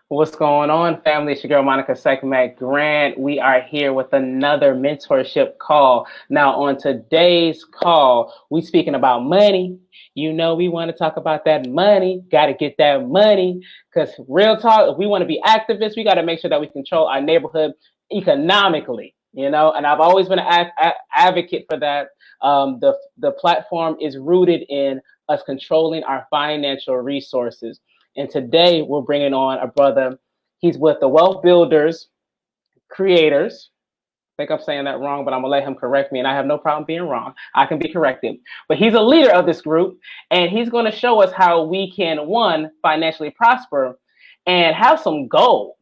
What's going on, family? It's your girl, Monica Sekhmet Grant. We are here with another mentorship call. Now, on today's call, we speaking about money. You know, we want to talk about that money. Got to get that money. Because real talk, if we want to be activists, we got to make sure that we control our neighborhood economically. You know, and I've always been an advocate for that. The platform is rooted in us controlling our financial resources. And today we're bringing on a brother. He's with the Wealth Builders Creators. I think I'm saying that wrong, but I'm going to let him correct me. And I have no problem being wrong. I can be corrected. But he's a leader of this group. And he's going to show us how we can, one, financially prosper and have some gold.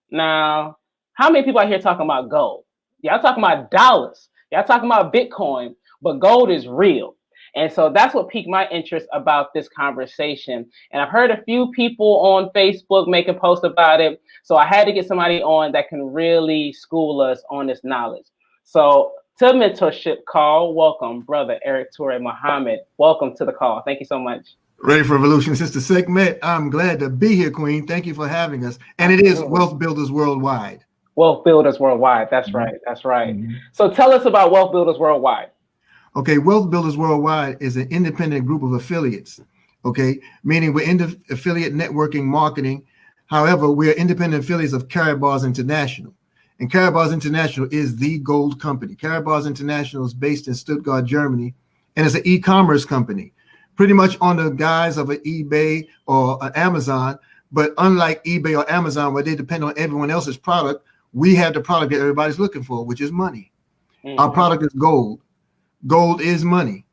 Now, how many people out here talking about gold? Y'all talking about dollars. Y'all talking about Bitcoin. But gold is real. And so that's what piqued my interest about this conversation. And I've heard a few people on Facebook making posts about it. So I had to get somebody on that can really school us on this knowledge. So to mentorship call, welcome, brother Eric Ture Muhammad. Welcome to the call. Thank you so much. Ready for Revolution, Sister Sekhmet. I'm glad to be here, Queen. Thank you for having us. And it is Wealth Builders Worldwide. Wealth Builders Worldwide. That's right. That's right. Mm-hmm. So tell us about Wealth Builders Worldwide. Okay, Wealth Builders Worldwide is an independent group of affiliates, okay, meaning we're in affiliate networking marketing. However, we are independent affiliates of Karatbars International. And Karatbars International is the gold company. Karatbars International is based in Stuttgart, Germany, and it's an e-commerce company, pretty much on the guise of an eBay or an Amazon. But unlike eBay or Amazon, where they depend on everyone else's product, we have the product that everybody's looking for, which is money. Mm-hmm. Our product is gold. Gold is money.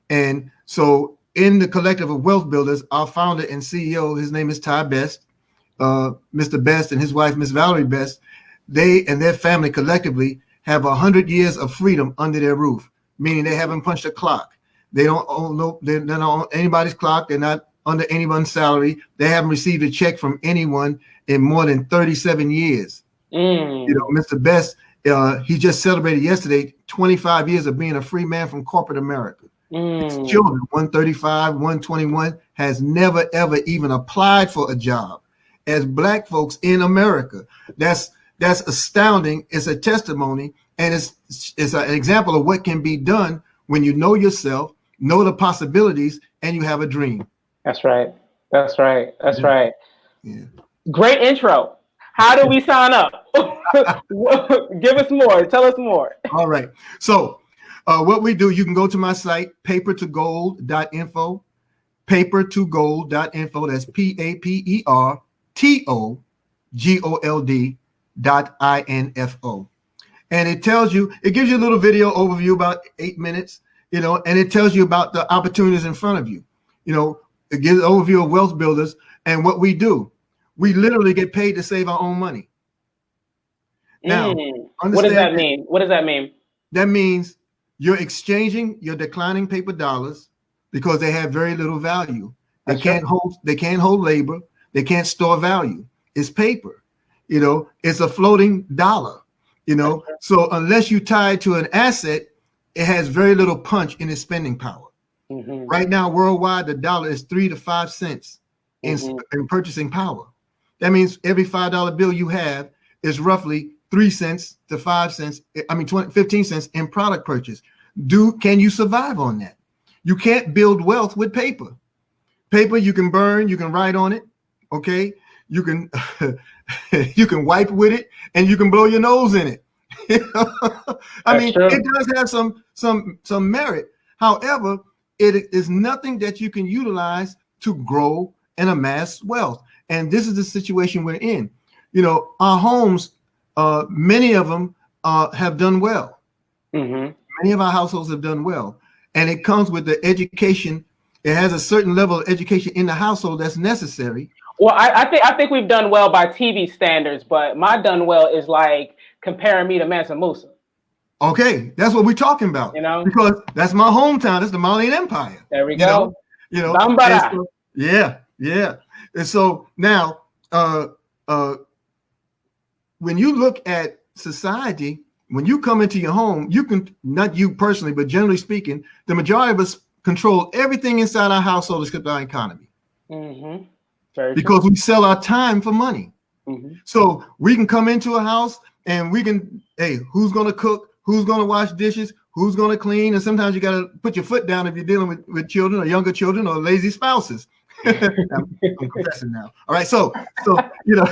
And so in the collective of Wealth Builders, our founder and CEO, his name is Ty Best, Mr. Best and his wife, Miss Valerie Best, they and their family collectively have 100 years of freedom under their roof, meaning they haven't punched a clock. They don't own they're not on anybody's clock. They're not under anyone's salary. They haven't received a check from anyone in more than 37 years. You know, Mr. Best, he just celebrated yesterday 25 years of being a free man from corporate America. His children, 135, 121, has never, ever even applied for a job as Black folks in America. That's astounding. It's a testimony, and it's an example of what can be done when you know yourself, know the possibilities, and you have a dream. That's right. That's right. That's right. Yeah. Great intro. How do we sign up? Give us more. Tell us more. All right. So what we do, you can go to my site, papertogold.info, papertogold.info. That's papertogold.info. And it tells you, it gives you a little video overview, about 8 minutes, you know, and it tells you about the opportunities in front of you. You know, it gives an overview of Wealth Builders and what we do. We literally get paid to save our own money. Now, what does that mean? What does that mean? That means you're exchanging your declining paper dollars because they have very little value. They can't hold labor. They can't store value. It's paper. You know, it's a floating dollar. You know, so unless you tie it to an asset, it has very little punch in its spending power. Mm-hmm. Right now, worldwide, the dollar is 3 to 5 cents in purchasing power. That means every $5 bill you have is roughly 3 cents to 5 cents. 15 cents in product purchase. Can you survive on that? You can't build wealth with paper. Paper you can burn, you can write on it. Okay, you can you can wipe with it, and you can blow your nose in it. I mean, it does have some merit. However, it is nothing that you can utilize to grow and amass wealth. And this is the situation we're in. You know, our homes, many of them have done well. Mm-hmm. Many of our households have done well. And it comes with the education. It has a certain level of education in the household that's necessary. Well, I think we've done well by TV standards, but my done well is like comparing me to Mansa Musa. Okay, that's what we're talking about. You know, because that's my hometown. That's the Malian Empire. There we go. You know, so, yeah. And so now, when you look at society, when you come into your home, you can, not you personally, but generally speaking, the majority of us control everything inside our household except our economy. Mm-hmm. Because we sell our time for money. Mm-hmm. So we can come into a house and we can, hey, who's going to cook? Who's going to wash dishes? Who's going to clean? And sometimes you got to put your foot down if you're dealing with children or younger children or lazy spouses. I'm confessing now. All right. So you know,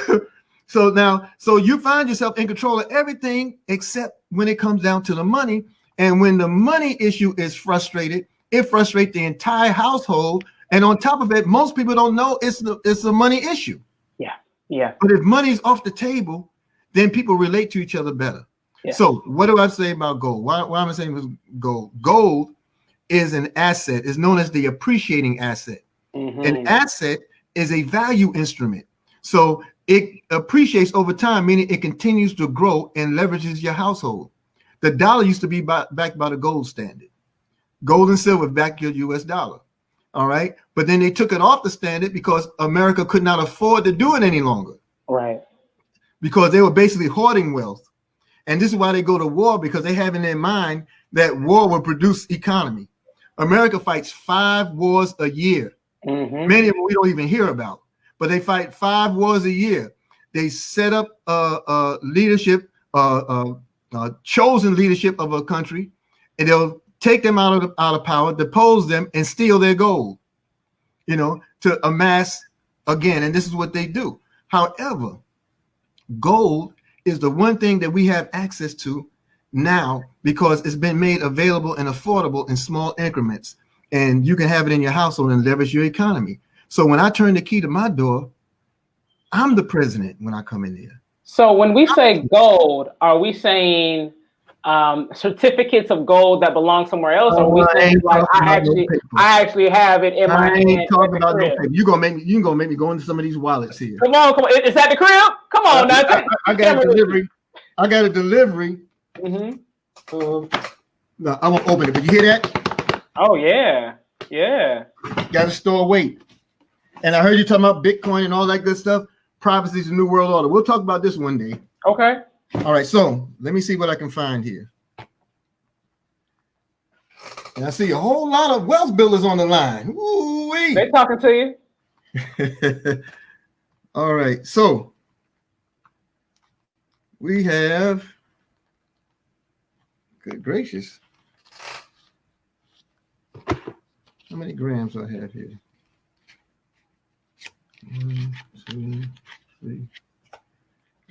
so you find yourself in control of everything except when it comes down to the money. And when the money issue is frustrated, it frustrates the entire household. And on top of it, most people don't know it's a money issue. Yeah. Yeah. But if money's off the table, then people relate to each other better. Yeah. So what do I say about gold? Why am I saying it was gold? Gold is an asset. It's known as the appreciating asset. Mm-hmm. An asset is a value instrument. So it appreciates over time, meaning it continues to grow and leverages your household. The dollar used to be backed by the gold standard. Gold and silver back your US dollar. All right. But then they took it off the standard because America could not afford to do it any longer. Right. Because they were basically hoarding wealth. And this is why they go to war, because they have in their mind that war will produce economy. America fights 5 wars a year. Mm-hmm. Many of them we don't even hear about, but they fight 5 wars a year. They set up leadership, chosen leadership of a country, and they'll take them out of power, depose them, and steal their gold, you know, to amass again. And this is what they do. However, gold is the one thing that we have access to now because it's been made available and affordable in small increments. And you can have it in your household and leverage your economy. So when I turn the key to my door, I'm the president when I come in there. So when we say gold, are we saying certificates of gold that belong somewhere else? Or are we saying like I actually have it in my hand? Talking about no paper. You gonna make me go into some of these wallets here. Come on. Is that the crib? Come on now. I got a delivery. Mm-hmm. No, I won't open it, but you hear that? Oh yeah. Got to store weight. And I heard you talking about Bitcoin and all that good stuff. Privacy is the new world order. We'll talk about this one day. Okay. All right. So let me see what I can find here. And I see a whole lot of wealth builders on the line. Ooh-wee. They talking to you. All right. So we have, good gracious. How many grams do I have here? 1, 2, 3.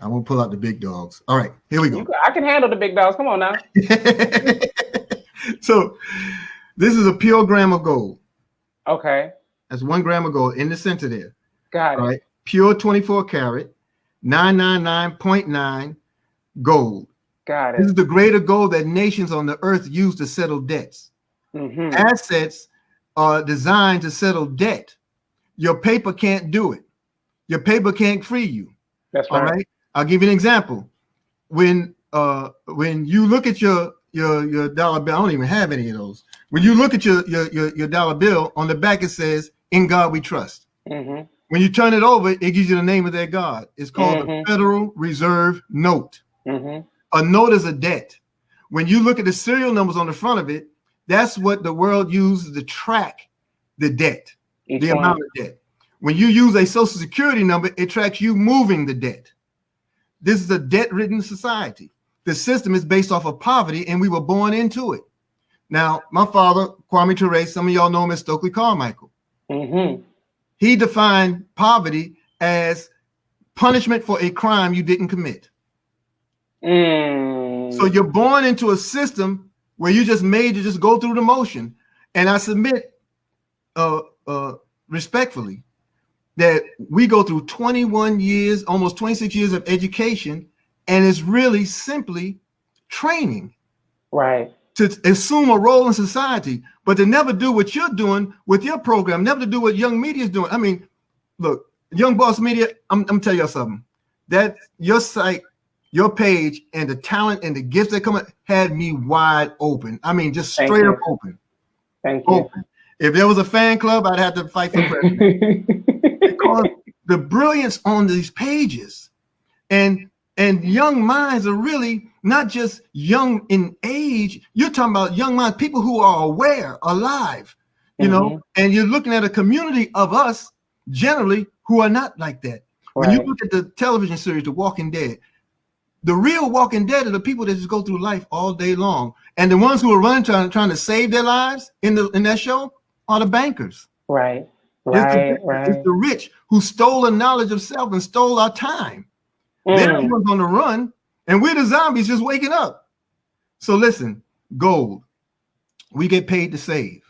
I'm gonna pull out the big dogs. All right, here we go. I can handle the big dogs. Come on now. So this is a pure gram of gold. Okay. That's 1 gram of gold in the center there. Got it. All right. Pure 24 karat, 999.9 gold. Got it. This is the grade of gold that nations on the earth use to settle debts. Mm-hmm. Assets are designed to settle debt. Your paper can't do it. Your paper can't free you. That's right. All right. I'll give you an example. When you look at your dollar bill, I don't even have any of those. When you look at your dollar bill, on the back it says, "In God We Trust." Mm-hmm. When you turn it over, it gives you the name of their God. It's called the Federal Reserve Note. Mm-hmm. A note is a debt. When you look at the serial numbers on the front of it, that's what the world uses to track the debt, the amount of debt. When you use a social security number, it tracks you moving the debt. This is a debt-ridden society. The system is based off of poverty, and we were born into it. Now, my father, Kwame Ture, some of y'all know him as Stokely Carmichael. Mm-hmm. He defined poverty as punishment for a crime you didn't commit. So you're born into a system where you just made to just go through the motion. And I submit respectfully that we go through 21 years, almost 26 years of education, and it's really simply training. Right. To assume a role in society, but to never do what you're doing with your program, never to do what Young Media is doing. I mean, look, Young Boss Media, I'm tell you something. That your site, your page, and the talent and the gifts that come up had me wide open. I mean, just straight up open. Thank you. Open. If there was a fan club, I'd have to fight for president. Because the brilliance on these pages and young minds are really not just young in age. You're talking about young minds, people who are aware, alive, you know, and you're looking at a community of us generally who are not like that. When you Right. look at the television series, The Walking Dead, the real Walking Dead are the people that just go through life all day long. And the ones who are running, trying to save their lives in that show are the bankers. Right. It's Right. the rich who stole the knowledge of self and stole our time. They're the Mm. ones on the run, and we're the zombies just waking up. So listen, gold. We get paid to save.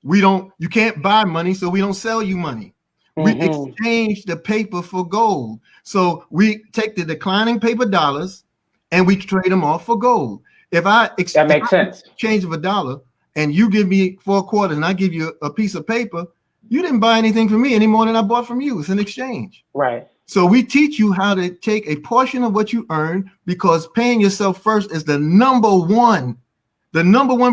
You can't buy money, so we don't sell you money. We Mm-hmm. exchange the paper for gold. So we take the declining paper dollars and we trade them off for gold. If I That makes sense. exchange of $1 and you give me 4 quarters and I give you a piece of paper, you didn't buy anything from me any more than I bought from you. It's an exchange. Right. So we teach you how to take a portion of what you earn, because paying yourself first is the number one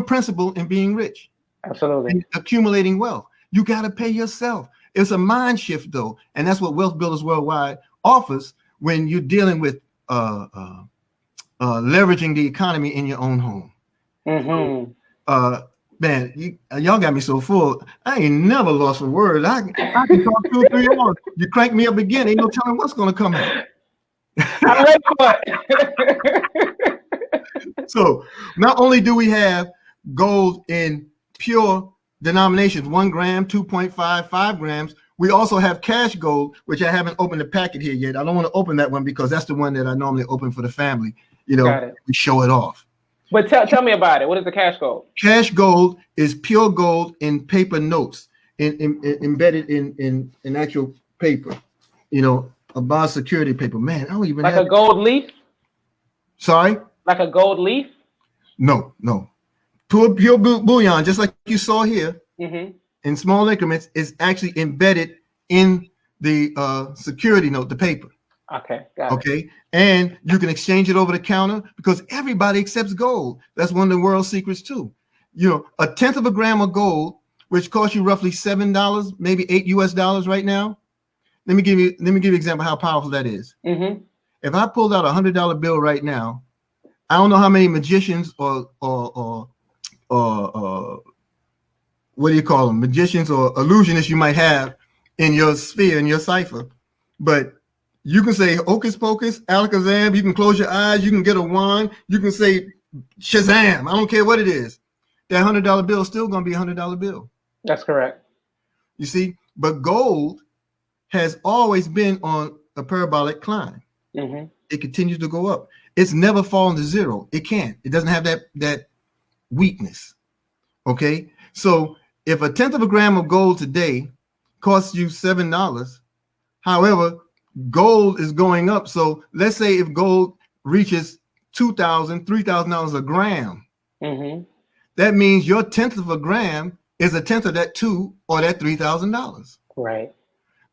principle in being rich Absolutely. and accumulating wealth. You got to pay yourself. It's a mind shift, though, and that's what Wealth Builders Worldwide offers when you're dealing with leveraging the economy in your own home. Mm-hmm. Man, y'all got me so full. I ain't never lost for words. I can talk 2 or 3 hours. You crank me up again, ain't no telling what's going to come out. I'm ready for it. So not only do we have gold in pure denominations, 1 gram, 2.5, 5 grams, we also have cash gold, which I haven't opened the packet here yet. I don't want to open that one because that's the one that I normally open for the family. Got it. We show it off. But tell me about it. What is the cash gold? Cash gold is pure gold in paper notes, embedded in actual paper, a bar security paper. Man, I don't even like have a gold leaf? Sorry? Like a gold leaf? No. Pure bullion, just like you saw here, Mm-hmm. in small increments, is actually embedded in the security note, the paper. Okay, got it. And you can exchange it over the counter because everybody accepts gold. That's one of the world's secrets too. 1/10 of a gram of gold, which costs you roughly $7, maybe $8 right now. Let me give you an example how powerful that is. Mm-hmm. If I pulled out a $100 bill right now, I don't know how many magicians or what do you call them? Magicians or illusionists you might have in your sphere, in your cipher, but you can say hocus pocus, alakazam. You can close your eyes. You can get a wand. You can say Shazam. I don't care what it is. That $100 bill is still going to be a $100 bill. That's correct. You see, but gold has always been on a parabolic climb. Mm-hmm. It continues to go up. It's never fallen to zero. It can't. It doesn't have that weakness. Okay. So if 1/10 of a gram of gold today costs you $7, however, gold is going up. So let's say if gold reaches $2,000, $3,000 a gram, Mm-hmm. that means your 1/10 of a gram is 1/10 of that $2,000 or that $3,000. Right.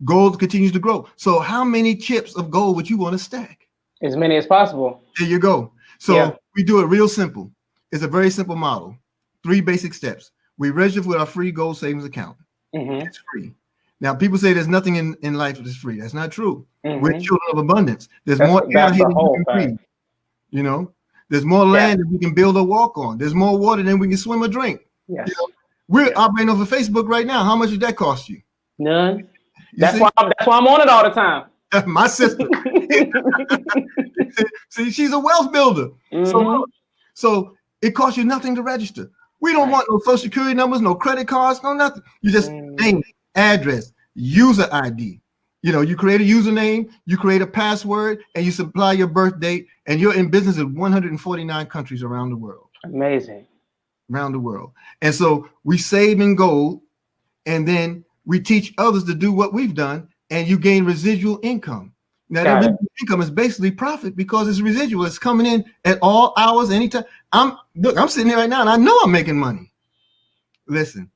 Gold continues to grow. So how many chips of gold would you want to stack? As many as possible. There you go. So we do it real simple. It's a very simple model. 3 basic steps. We register with our free gold savings account. Mm-hmm. It's free. Now, people say there's nothing in life that is free. That's not true. Mm-hmm. We're children of abundance. There's more air here than you can breathe. There's more land that we can build or walk on. There's more water than we can swim or drink. Yes. We're operating over Facebook right now. How much did that cost you? None. That's why I'm on it all the time. My sister. See, she's a wealth builder. Mm-hmm. So it costs you nothing to register. We don't want no social security numbers, no credit cards, no nothing. You just name, address, user ID. You create a username, you create a password, and you supply your birth date, and you're in business in 149 countries around the world. Amazing. Around the world. And so we save in gold, and then we teach others to do what we've done, and you gain residual income. Now, that residual income is basically profit because it's residual. It's coming in at all hours, anytime. I'm sitting here right now, and I know I'm making money. Listen,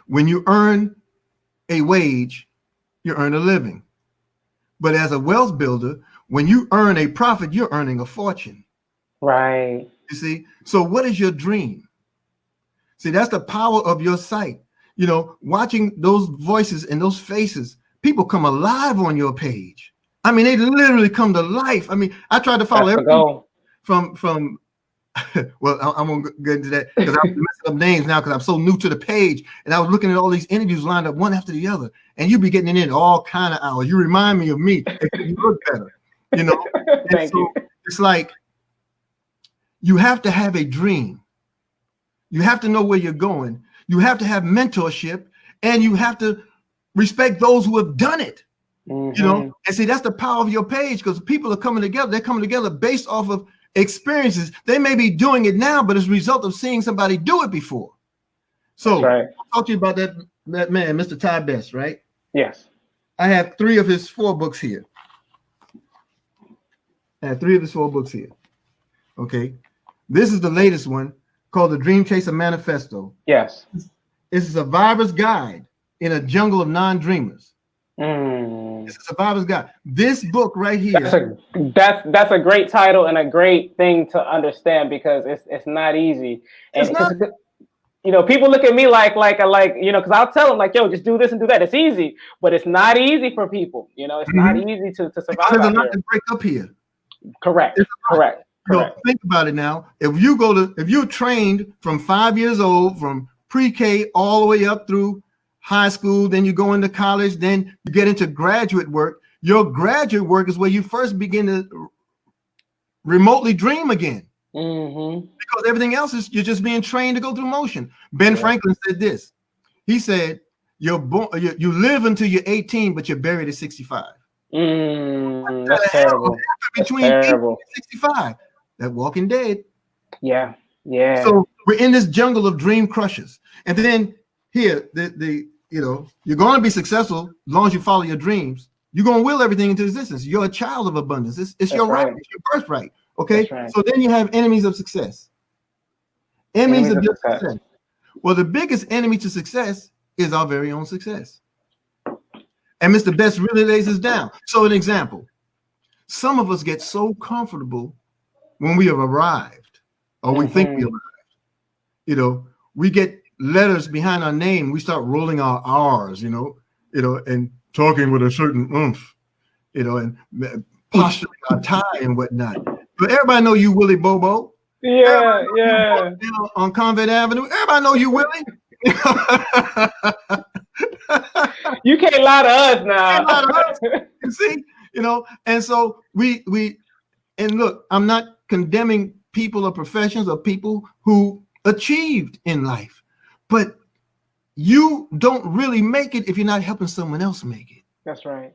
when you earn a wage, you earn a living. But as a wealth builder, when you earn a profit, you're earning a fortune. Right. You see? So what is your dream? See, that's the power of your sight. Watching those voices and those faces, people come alive on your page. I mean, they literally come to life. I mean, I tried to follow everything from Well, I'm gonna get into that because I'm messing up names now because I'm so new to the page, and I was looking at all these interviews lined up one after the other, and you be getting in all kind of hours. You remind me of me, except you look better, you know. And Thank so you. it's like you have to have a dream. You have to know where you're going. You have to have mentorship, and you have to respect those who have done it. You know, and see, that's the power of your page because people are coming together. They're coming together based off of experiences. They may be doing it now, but as a result of seeing somebody do it before. So That's right. I'll talk to you about that man, Mr. Ty Best, right? Yes. I have 3 of his 4 books here. Okay. This is the latest one called The Dream Chaser Manifesto. Yes. It's a survivor's guide in a jungle of non-dreamers. It's a survivor's guide. This book right here. That's a great title and a great thing to understand because it's not easy. And It's not. you know, people look at me like you know, because I'll tell them like, yo, just do this and do that. It's easy, but it's not easy for people. You know, it's not easy to survive. There's a out lot here. to break up here. Correct. Correct. So think about it now. If you're trained from 5 years old, from pre-K all the way up through high school, then you go into college, then you get into graduate work. Your graduate work is where you first begin to remotely dream again. Because everything else is you're just being trained to go through motion. Ben Franklin said this. He said, you live until you're 18, but you're buried at 65. That's terrible. Between 18 and 65. That Walking Dead. Yeah. So we're in this jungle of dream crushers. And then here, you're going to be successful as long as you follow your dreams. You're going to will everything into existence. You're a child of abundance. It's your right. It's your birthright. Okay. Right. So then you have enemies of success. Enemies of success. Well, the biggest enemy to success is our very own success. And Mr. Best really lays this down. So an example, some of us get so comfortable when we have arrived or we think we arrived. You know, we get letters behind our name. We start rolling our R's, and talking with a certain oomph, and posturing our tie and whatnot. But everybody know you Willie Bobo. Yeah. On Convent Avenue. Everybody know you Willie. You can't lie to us now. You see, and so we and look, I'm not condemning people or professions or people who achieved in life, but you don't really make it if you're not helping someone else make it. That's right.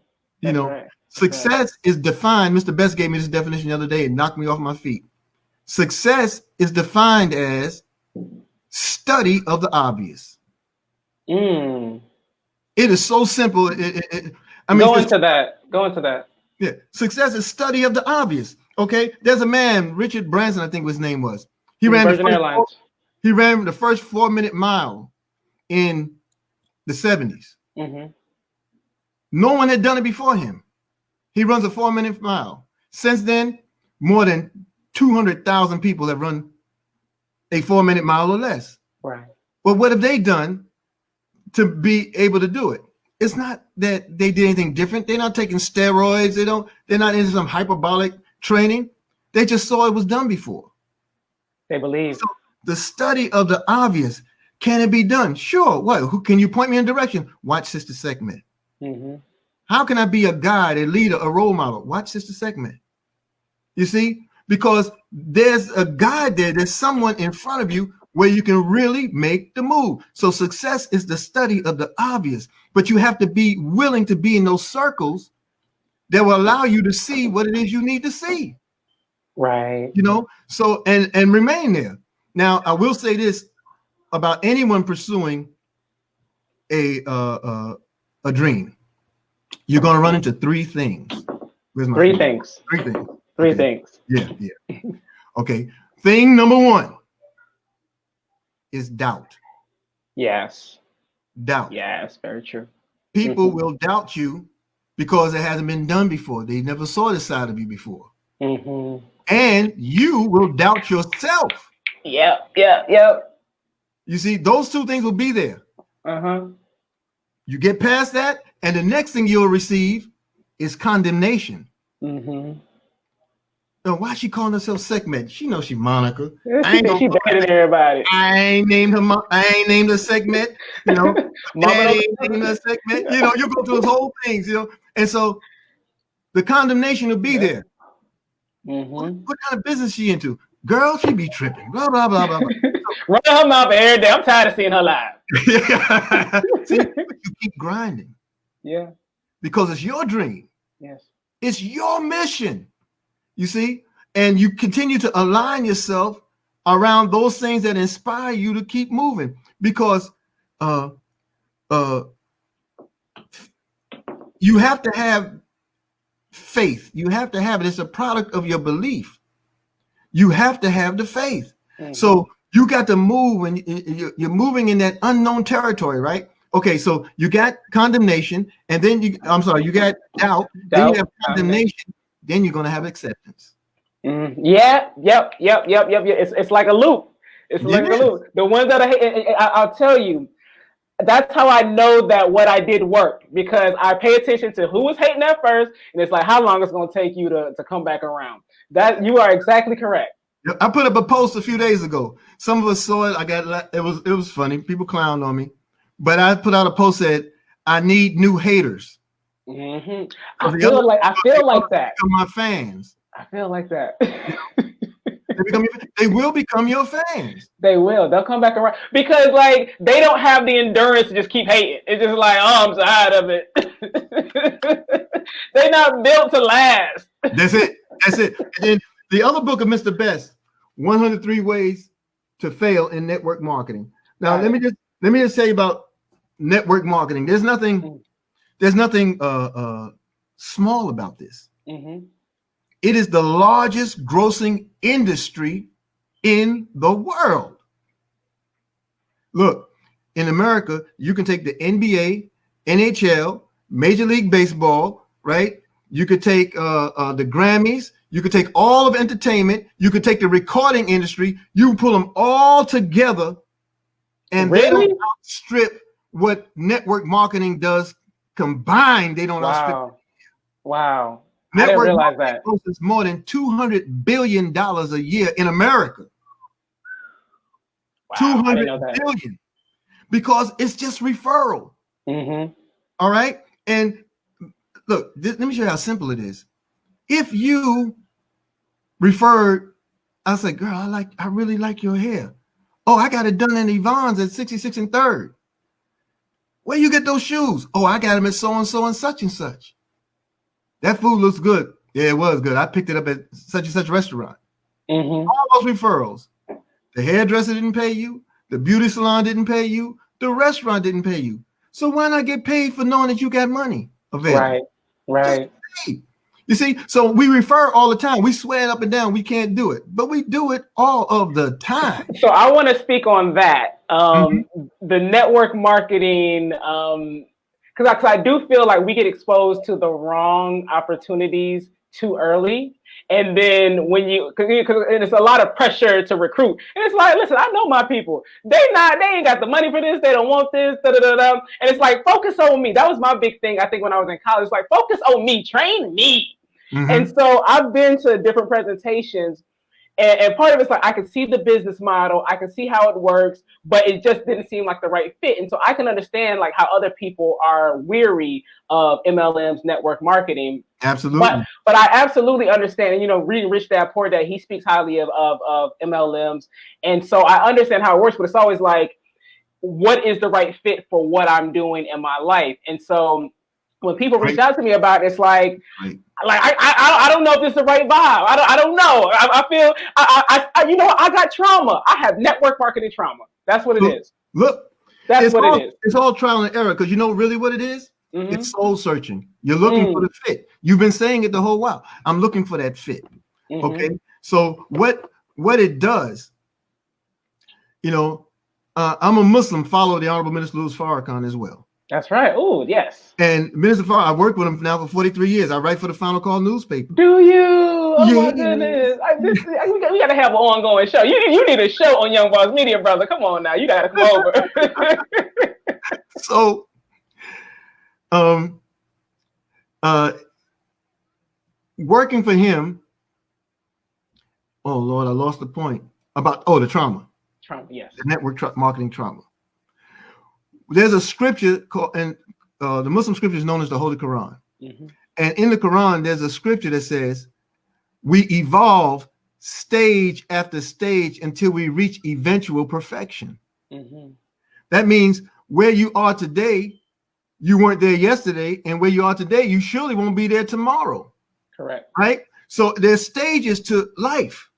Success is defined. Mr. Best gave me this definition the other day and knocked me off my feet. Success is defined as study of the obvious. It is so simple. Go into that. Yeah. Success is study of the obvious. Okay. There's a man, Richard Branson, I think his name was. He ran the first 4-minute mile in the 70s. No one had done it before him. He runs a 4-minute mile. Since then, more than 200,000 people have run a 4-minute mile or less. Right. But what have they done to be able to do it? It's not that they did anything different. They're not taking steroids. They're not into some hyperbolic training. They just saw it was done before. They believe. So the study of the obvious. Can it be done? Sure. What? Who can you point me in a direction? Watch Sister Sekhmet. How can I be a guide, a leader, a role model? Watch Sister Sekhmet. You see, because there's a guide there. There's someone in front of you where you can really make the move. So success is the study of the obvious, but you have to be willing to be in those circles that will allow you to see what it is you need to see. Right. So and remain there. Now, I will say this about anyone pursuing a dream. You're going to run into 3 things. Three things. Yeah. Okay. Thing number 1 is doubt. Yes. Doubt. Yes, very true. People will doubt you because it hasn't been done before. They never saw this side of you before. And you will doubt yourself. Yep. You see, those 2 things will be there. You get past that, and the next thing you'll receive is condemnation. Why she calling herself Sekhmet? She knows she Monica. She thinks she better than everybody. I ain't named her. I ain't named her Sekhmet. You know, Daddy ain't named her Sekhmet. You know, you go through those whole things. You know, and so the condemnation will be there. What kind of business she into? Girl, she be tripping. Blah blah blah blah blah. Run her mouth every day. I'm tired of seeing her live. See, you keep grinding. Yeah. Because it's your dream. Yes. It's your mission. You see, and you continue to align yourself around those things that inspire you to keep moving. Because you have to have faith. You have to have it. It's a product of your belief. You have to have the faith. So you got to move, and you're moving in that unknown territory, right? Okay, so you got condemnation, and then you got doubt, then you have condemnation, then you're going to have acceptance. Yeah, yep. It's like a loop. It's like a loop. The ones that I'll tell you, that's how I know that what I did worked, because I pay attention to who was hating at first, and it's like how long it's going to take you to come back around. That you are exactly correct. I put up a post a few days ago. Some of us saw it. It was funny. People clowned on me, but I put out a post that I need new haters. I feel like that. My fans. I feel like that. They will become your fans. They will. They'll come back around because, like, they don't have the endurance to just keep hating. It's just like, oh, I'm tired of it. They're not built to last. That's it. And then the other book of Mr. Best, 103 Ways to Fail in Network Marketing. Now, let me just tell you about network marketing. There's nothing small about this. It is the largest grossing industry in the world. Look, in America, you can take the NBA, NHL, Major League Baseball, right? You could take the Grammys. You could take all of entertainment. You could take the recording industry. You can pull them all together, and they don't outstrip what network marketing does combined. They don't outstrip. Wow. I didn't realize that. It's more than $200 billion a year in America. Wow, $200 billion, because it's just referral. All right. And look, let me show you how simple it is. If you referred, I said, girl, I really like your hair. Oh, I got it done in Yvonne's at 66 and 3rd. Where you get those shoes? Oh, I got them at so-and-so and such and such. That food looks good. Yeah, it was good. I picked it up at such and such restaurant. All those referrals. The hairdresser didn't pay you. The beauty salon didn't pay you. The restaurant didn't pay you. So why not get paid for knowing that you got money available? Right. You see, so we refer all the time. We swear up and down we can't do it, but we do it all of the time. So I want to speak on that. The network marketing, because I do feel like we get exposed to the wrong opportunities too early. And then when because it's a lot of pressure to recruit. And it's like, listen, I know my people. They ain't got the money for this. They don't want this. And it's like, focus on me. That was my big thing, I think, when I was in college. Like, focus on me. Train me. And so I've been to different presentations. And part of it's like, I can see the business model. I can see how it works, but it just didn't seem like the right fit. And so I can understand like how other people are weary of MLM's network marketing. Absolutely. But I absolutely understand. And, reading Rich Dad Poor Dad, he speaks highly of MLMs. And so I understand how it works, but it's always like, what is the right fit for what I'm doing in my life? And so when people reach out to me about it, it's like, I don't know if it's the right vibe. I don't know. I feel I got trauma. I have network marketing trauma. That's what it is. Look, that's what it is. It's all trial and error, because you know really what it is? It's soul searching. You're looking for the fit. You've been saying it the whole while. I'm looking for that fit. Okay. So what it does, I'm a Muslim, follow the Honorable Minister Louis Farrakhan as well. That's right. Oh, yes. And Minister Farrakhan, I worked with him now for 43 years. I write for the Final Call newspaper. Do you? Oh my goodness. We got to have an ongoing show. You need a show on Young Boss Media, brother. Come on now. You got to come over. So, working for him, Oh Lord, I lost the point about the trauma, Trump, yes. the marketing trauma. There's a scripture called, and the Muslim scripture is known as the Holy Quran. Mm-hmm. And in the Quran, there's a scripture that says, we evolve stage after stage until we reach eventual perfection. Mm-hmm. That means where you are today, you weren't there yesterday, and where you are today, you surely won't be there tomorrow. Correct. Right? So there's stages to life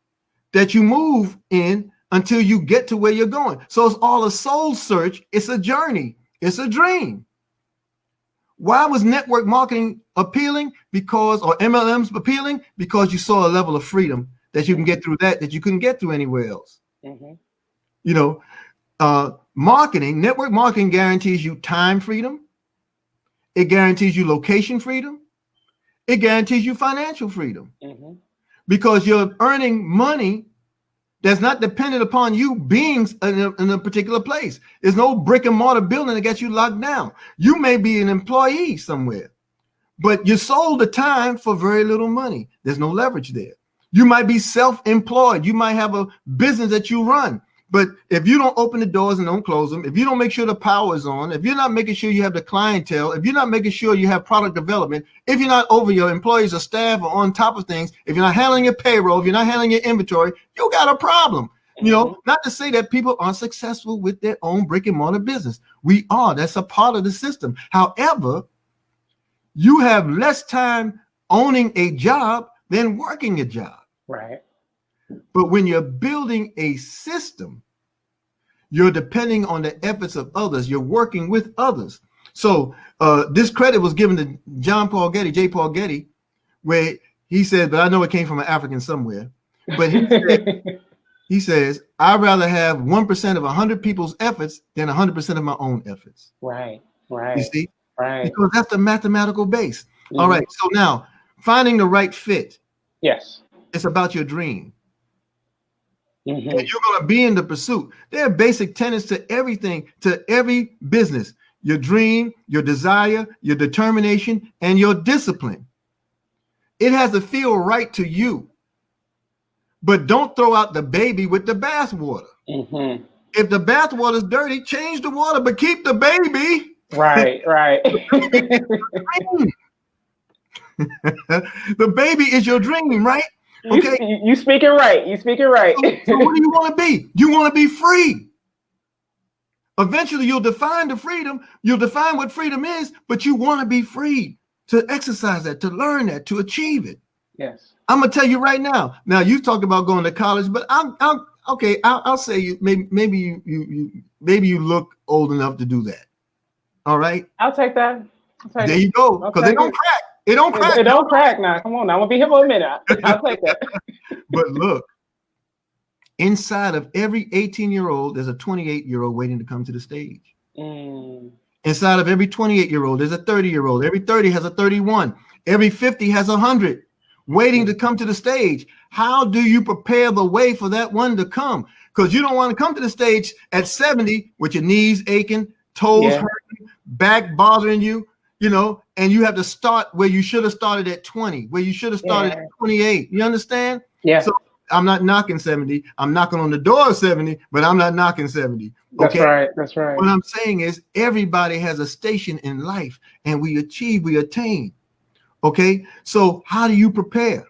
that you move in until you get to where you're going. So it's all a soul search. It's a journey. It's a dream. Why was network marketing appealing? Or MLMs appealing? Because you saw a level of freedom that you can get through that you couldn't get through anywhere else. Mm-hmm. You know, network marketing guarantees you time freedom. It guarantees you location freedom. It guarantees you financial freedom. Mm-hmm. Because you're earning money that's not dependent upon you being in a particular place. There's no brick and mortar building that gets you locked down. You may be an employee somewhere, but you sold the time for very little money. There's no leverage there. You might be self-employed. You might have a business that you run. But if you don't open the doors and don't close them, if you don't make sure the power is on, if you're not making sure you have the clientele, if you're not making sure you have product development, if you're not over your employees or staff or on top of things, if you're not handling your payroll, if you're not handling your inventory, you got a problem. You know, not to say that people aren't successful with their own brick and mortar business. We are. That's a part of the system. However, you have less time owning a job than working a job. Right. But when you're building a system, you're depending on the efforts of others. You're working with others. So this credit was given to J. Paul Getty, where he said, but I know it came from an African somewhere. But he says, I'd rather have 1% of 100 people's efforts than 100% of my own efforts. Right. Right. You see? Right. Because that's the mathematical base. Mm-hmm. All right. So now, finding the right fit. Yes. It's about your dream. Mm-hmm. And you're going to be in the pursuit. There are basic tenets to everything, to every business. Your dream, your desire, your determination, and your discipline. It has to feel right to you. But don't throw out the baby with the bathwater. Mm-hmm. If the bathwater is dirty, change the water, but keep the baby. Right, right. The baby is your dream, right? Okay. You speaking right. You speaking right. So what do you want to be? You want to be free. Eventually, you'll define the freedom. You'll define what freedom is, but you want to be free to exercise that, to learn that, to achieve it. Yes. I'm gonna tell you right now. Now you talk about going to college, but I'll say you maybe you look old enough to do that. All right. I'll take that. There you go. Because they don't crack. It don't crack. It don't crack now. Come on now. I'm gonna be here for a minute. I'll take that. But look, inside of every 18-year-old, there's a 28-year-old waiting to come to the stage. Inside of every 28-year-old, there's a 30-year-old. Every 30 has a 31. Every 50 has 100 waiting to come to the stage. How do you prepare the way for that one to come? Because you don't want to come to the stage at 70 with your knees aching, toes hurting, back bothering you, you know, and you have to start where you should have started at 20, where you should have started at 28. You understand? Yeah. So I'm not knocking 70. I'm knocking on the door of 70, but I'm not knocking 70. That's right. That's right. What I'm saying is everybody has a station in life, and we attain. Okay. So how do you prepare?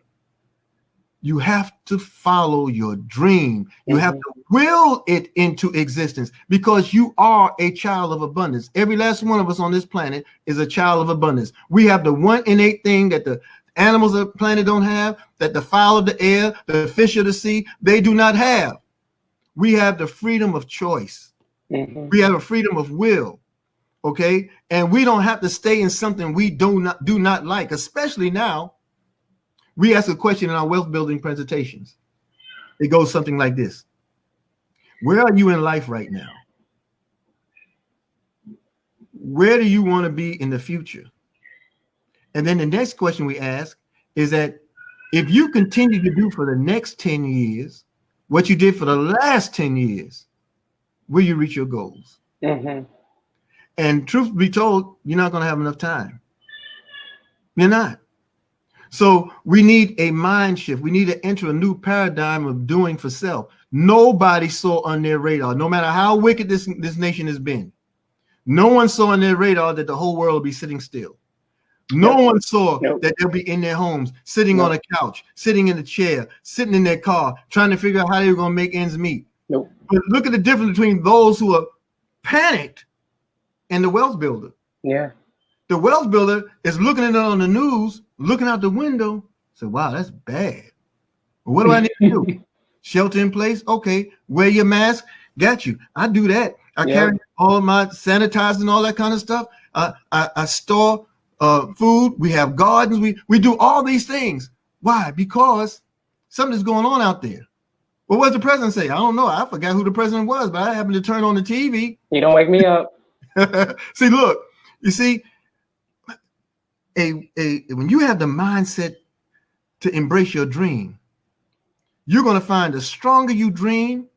You have to follow your dream. You have to will it into existence because you are a child of abundance. Every last one of us on this planet is a child of abundance. We have the one innate thing that the animals of the planet don't have, that the fowl of the air, the fish of the sea, they do not have. We have the freedom of choice. We have a freedom of will. Okay. And we don't have to stay in something we do not like, especially now. We ask a question in our wealth building presentations. It goes something like this. Where are you in life right now? Where do you want to be in the future? And then the next question we ask is that if you continue to do for the next 10 years what you did for the last 10 years, will you reach your goals? And truth be told, you're not going to have enough time. You're not. So we need a mind shift. We need to enter a new paradigm of doing for self. Nobody saw on their radar, no matter how wicked this nation has been. No one saw on their radar that the whole world will be sitting still. No one saw that they'll be in their homes, sitting on a couch, sitting in a chair, sitting in their car, trying to figure out how they were going to make ends meet. But look at the difference between those who are panicked and the wealth builder. Yeah. The wealth builder is looking at it on the news, looking out the window, say, wow, that's bad. Well, what do I need to do? Shelter in place? Okay. Wear your mask? Got you. I do that. I carry all my sanitizer and all that kind of stuff. I store food. We have gardens. We do all these things. Why? Because something's going on out there. Well, what did the president say? I don't know. I forgot who the president was, but I happened to turn on the TV. You don't wake me up. See, look, you see, when you have the mindset to embrace your dream, you're going to find the stronger you dream,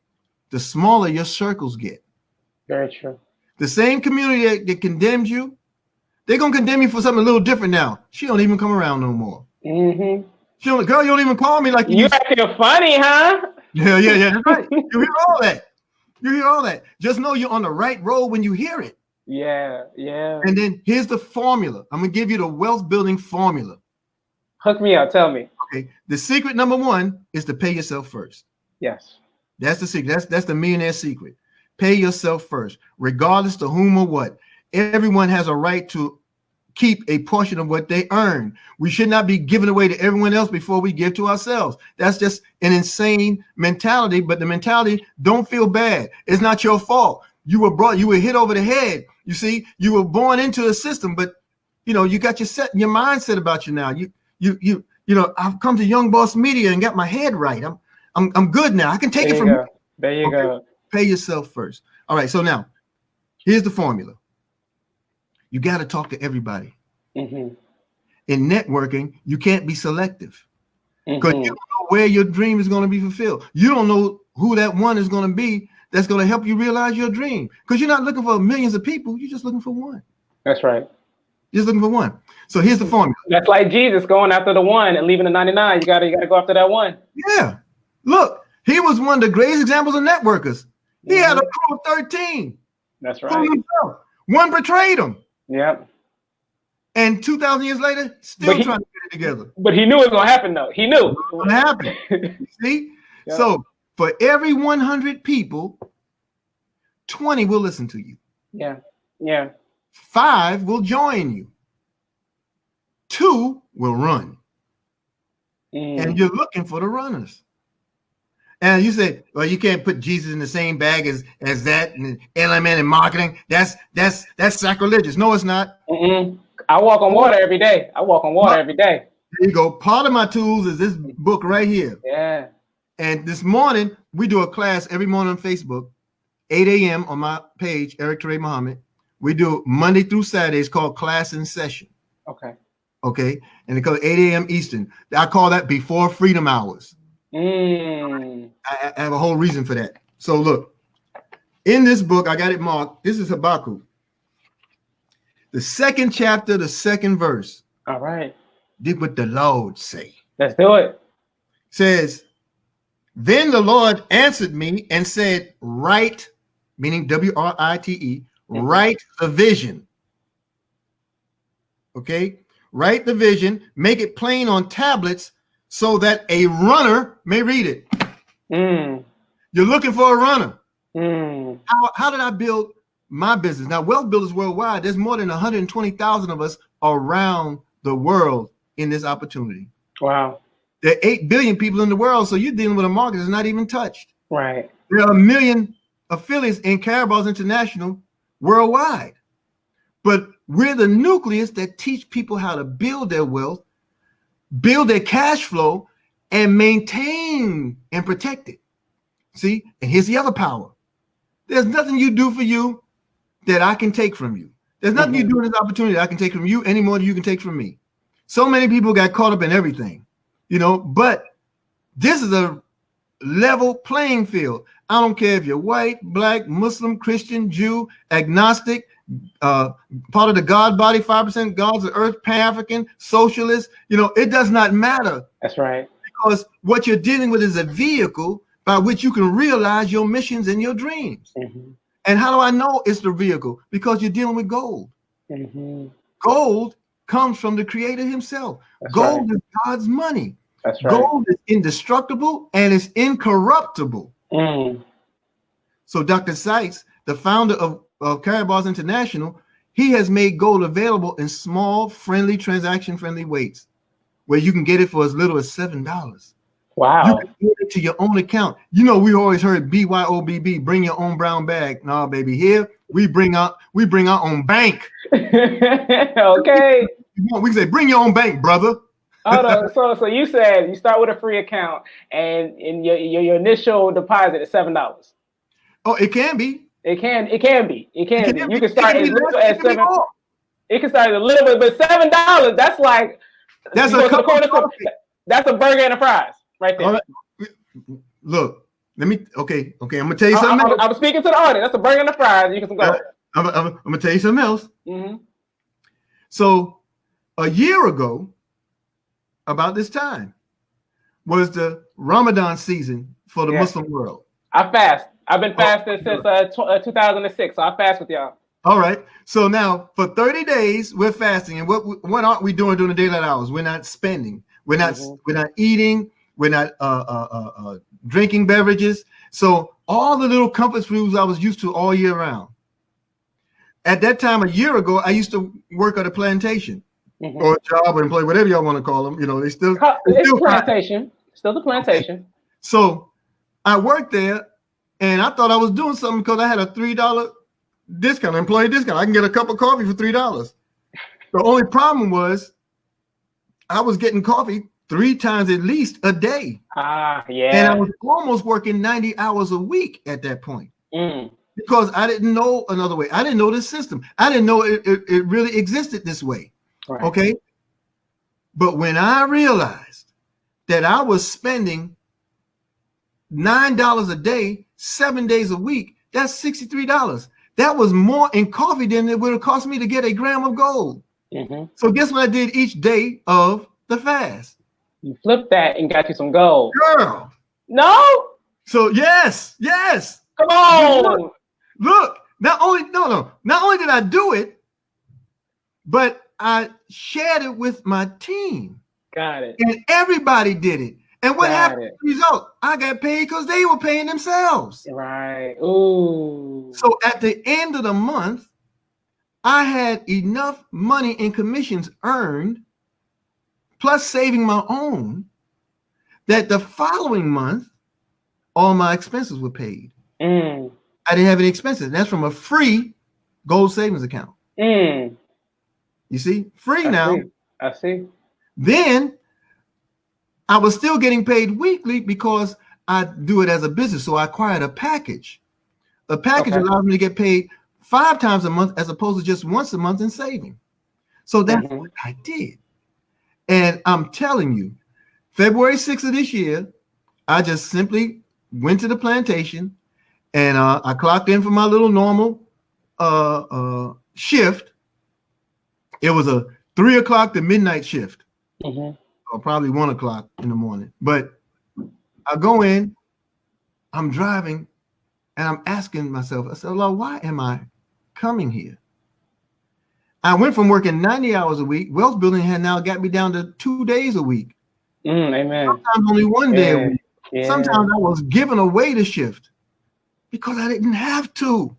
the smaller your circles get. Very true. The same community that condemns you, they're going to condemn you for something a little different now. She don't even come around no more. Mm-hmm. Girl, you don't even call me like you acting funny, huh? Yeah, that's right. You hear all that. You hear all that. Just know you're on the right road when you hear it. Yeah. And then here's the formula. I'm going to give you the wealth building formula. Hook me up. Tell me. Okay. The secret number one is to pay yourself first. Yes. That's the secret. That's the millionaire secret. Pay yourself first, regardless to whom or what. Everyone has a right to keep a portion of what they earn. We should not be giving away to everyone else before we give to ourselves. That's just an insane mentality. But the mentality, don't feel bad. It's not your fault. You were hit over the head. You see, you were born into a system, but you got your mindset about you now. I've come to Young Boss Media and got my head right. I'm good now. I can take it from you. There you go. Pay yourself first. All right. So now, here's the formula. You got to talk to everybody. Mm-hmm. In networking, you can't be selective because you don't know where your dream is going to be fulfilled. You don't know who that one is going to be that's going to help you realize your dream, because you're not looking for millions of people. You're just looking for one. That's right. Just looking for one. So here's the formula. That's like Jesus going after the one and leaving the 99. You gotta go after that one. Yeah. Look, he was one of the greatest examples of networkers. He had a crew of 13. That's right. One betrayed him. Yep. And 2,000 years later, still trying to get it together. But he knew it was going to happen, though. He knew. It was going to happen. See? Yep. So for every 100 people, 20 will listen to you. Yeah. 5 will join you. 2 will run. And you're looking for the runners. And you say, well, you can't put Jesus in the same bag as that and element in marketing. That's sacrilegious. No, it's not. I walk on water every day. Every day. There you go. Part of my tools is this book right here. Yeah. And this morning, we do a class every morning on Facebook, 8 a.m. on my page, Eric Ture Muhammad. We do Monday through Saturdays called Class in Session. Okay. And it goes 8 a.m. Eastern. I call that before freedom hours. I have a whole reason for that. So look, in this book, I got it marked. This is Habakkuk. The second chapter, the second verse. All right. Did what the Lord say. Let's do it. Says, then the Lord answered me and said, write, meaning W-R-I-T-E, write the vision. Okay. Write the vision, make it plain on tablets so that a runner may read it. You're looking for a runner. How did I build my business? Now, Wealth Builders Worldwide, there's more than 120,000 of us around the world in this opportunity. Wow. There are 8 billion people in the world, so you're dealing with a market that's not even touched. Right. There are 1 million affiliates in Carabal's International worldwide. But we're the nucleus that teach people how to build their wealth, build their cash flow, and maintain and protect it. See? And here's the other power. There's nothing you do for you that I can take from you. There's nothing you do in this opportunity that I can take from you any more than you can take from me. So many people got caught up in everything, but this is a level playing field. I don't care if you're white, black, Muslim, Christian, Jew, agnostic, part of the God body, 5% gods of earth, Pan-African, socialist. It does not matter. That's right. Because what you're dealing with is a vehicle by which you can realize your missions and your dreams. Mm-hmm. And how do I know it's the vehicle? Because you're dealing with gold. Mm-hmm. Gold comes from the Creator himself. That's gold right. is God's money. That's right. Gold is indestructible and it's incorruptible. Mm. So Dr. Sykes, the founder of Caribars International, he has made gold available in small, friendly, transaction-friendly weights, where you can get it for as little as $7. Wow. You can get it to your own account. We always heard BYOBB, bring your own brown bag. No, baby, here we bring our own bank. Okay. We can say, bring your own bank, brother. Hold on. So you said you start with a free account, and your initial deposit is $7. Oh, it can be. It can be. You can start as little as $7. It can start a little bit, but $7. That's like that's a cup of coffee. That's a burger and a fries right there. Right. Look, okay. I'm gonna tell you something else. I'm speaking to the audience. That's a burger and a fries. You can go. I'm gonna tell you something else. Mm-hmm. So a year ago, about this time, was the Ramadan season for the Muslim world. I fast. I've been fasting since 2006, so I fast with y'all. All right. So now for 30 days we're fasting, and what aren't we doing during the daylight hours? We're not spending. We're not eating. We're not drinking beverages. So all the little comfort foods I was used to all year round. At that time, a year ago, I used to work at a plantation or a job or employee, whatever y'all want to call them. It's still plantation. Still the plantation. Okay. So I worked there, and I thought I was doing something because I had a $3 discount, employee discount. I can get a cup of coffee for $3. The only problem was I was getting coffee 3 times at least a day. Yeah. And I was almost working 90 hours a week at that point. Because I didn't know another way. I didn't know this system. I didn't know it really existed this way. Right. Okay. But when I realized that I was spending $9 a day, 7 days a week, that's $63. That was more in coffee than it would have cost me to get a gram of gold. So guess what I did each day of the fast? You flipped that and got you some gold. Girl. No? So yes. Come on. Look, not only did I do it, but I shared it with my team. Got it. And everybody did it. And what happened as a result? I got paid because they were paying themselves. Right. Ooh. So at the end of the month, I had enough money in commissions earned, plus saving my own, that the following month, all my expenses were paid. I didn't have any expenses. That's from a free gold savings account. You see, free now. I see. Then I was still getting paid weekly because I do it as a business. So I acquired a package. A package allows me to get paid 5 times a month as opposed to just once a month in saving. So that's what I did. And I'm telling you, February 6th of this year, I just simply went to the plantation and I clocked in for my little normal shift. It was a 3 o'clock to midnight shift, or probably 1 o'clock in the morning. But I go in, I'm driving, and I'm asking myself, I said, Lord, why am I coming here? I went from working 90 hours a week. Wealth building had now got me down to 2 days a week. Amen. Sometimes only 1 day a week. Sometimes I was giving away the shift because I didn't have to.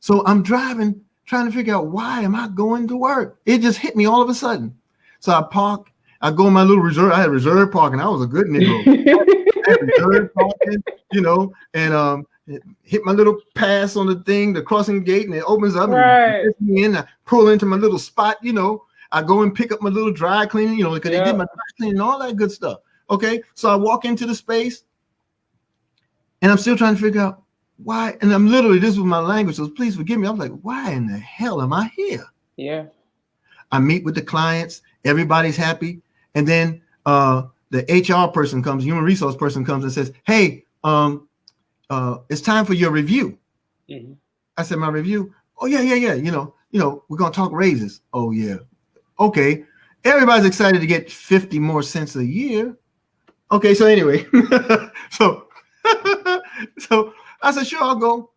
So I'm driving, trying to figure out, why am I going to work? It just hit me all of a sudden. So I park. I go in my little reserve. I had reserve parking. I was a good Negro. I had reserve parking, and hit my little pass on the thing, the crossing gate, and it opens up and puts me in. I pull into my little spot, I go and pick up my little dry cleaning, because they did my dry cleaning and all that good stuff. Okay, so I walk into the space, and I'm still trying to figure out why. And I'm literally, this was my language, so please forgive me. I'm like, why in the hell am I here? Yeah. I meet with the clients. Everybody's happy, and then the HR person comes, human resource person comes and says, "Hey, it's time for your review." I said, "My review? Oh yeah, yeah, yeah. We're gonna talk raises. Oh yeah. Okay. Everybody's excited to get 50 more cents a year. Okay, so anyway, so so I said, sure, I'll go.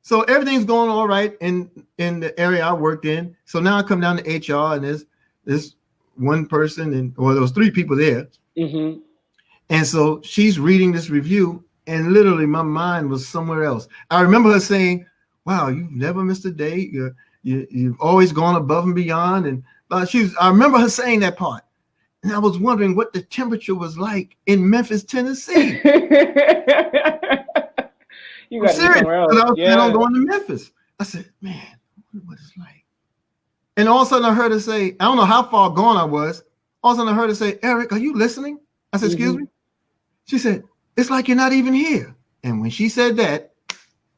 So everything's going all right in the area I worked in. So now I come down to HR, and there's this one person, and well, there was three people there. Mm-hmm. And so she's reading this review, and literally my mind was somewhere else. I remember her saying, "Wow, you've never missed a day. You've always gone above and beyond." And I remember her saying that part, and I was wondering what the temperature was like in Memphis, Tennessee. You I'm got to be serious, somewhere else. because I was planning on Yeah. going to Memphis. I said, "Man, I wonder what it's like." And all of a sudden, I heard her say, "I don't know how far gone I was." All of a sudden, I heard her say, "Eric, are you listening?" I said, "Excuse me." She said, "It's like you're not even here." And when she said that,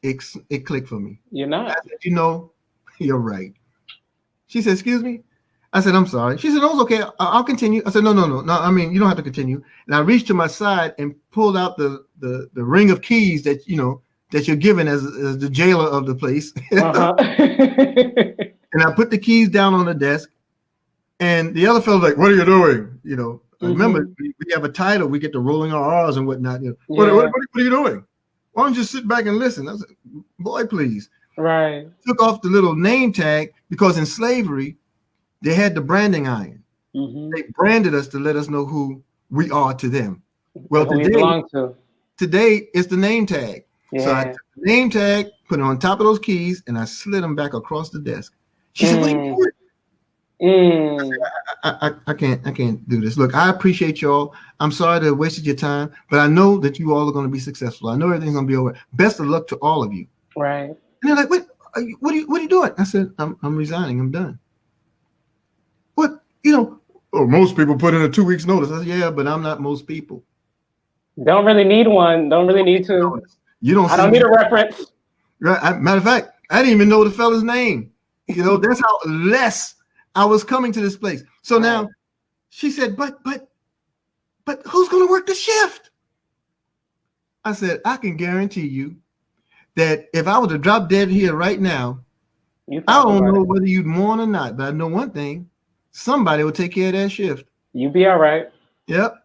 it clicked for me. You're I not. said, you're right. She said, "Excuse me." I said, "I'm sorry." She said, "No, it's okay. I'll continue." I said, No. I mean, you don't have to continue." And I reached to my side and pulled out the ring of keys that that you're given as the jailer of the place. Uh-huh. And I put the keys down on the desk. And the other fellow's like, "What are you doing?" Remember, we have a title. We get to rolling our R's and whatnot. What are you doing? Why don't you sit back and listen? I said, "Boy, please." Right. Took off the little name tag, because in slavery, they had the branding iron. Mm-hmm. They branded us to let us know who we are to them. Well, And who you belong to. today it's the name tag. So I Yeah. took the name tag, put it on top of those keys, and I slid them back across the desk. She said, "What are you Mm. doing?" Mm. I can't do this. Look, I appreciate y'all. I'm sorry to have wasted your time, but I know that you all are going to be successful. I know everything's going to be over. Best of luck to all of you. Right. And they're like, "What? What are you doing?" I said, I'm resigning. I'm done." "What? Oh, most people put in a 2 weeks notice." I said, "Yeah, but I'm not most people." Don't really need one. Don't really need to. You don't I see don't me. need a reference. Right? Matter of fact, I didn't even know the fella's name. That's how less I was coming to this place. So now she said, but who's going to work the shift?" I said, "I can guarantee you that if I were to drop dead here right now, You I find don't somebody. know whether you'd mourn or not, but I know one thing: somebody will take care of that shift." You be all right. Yep.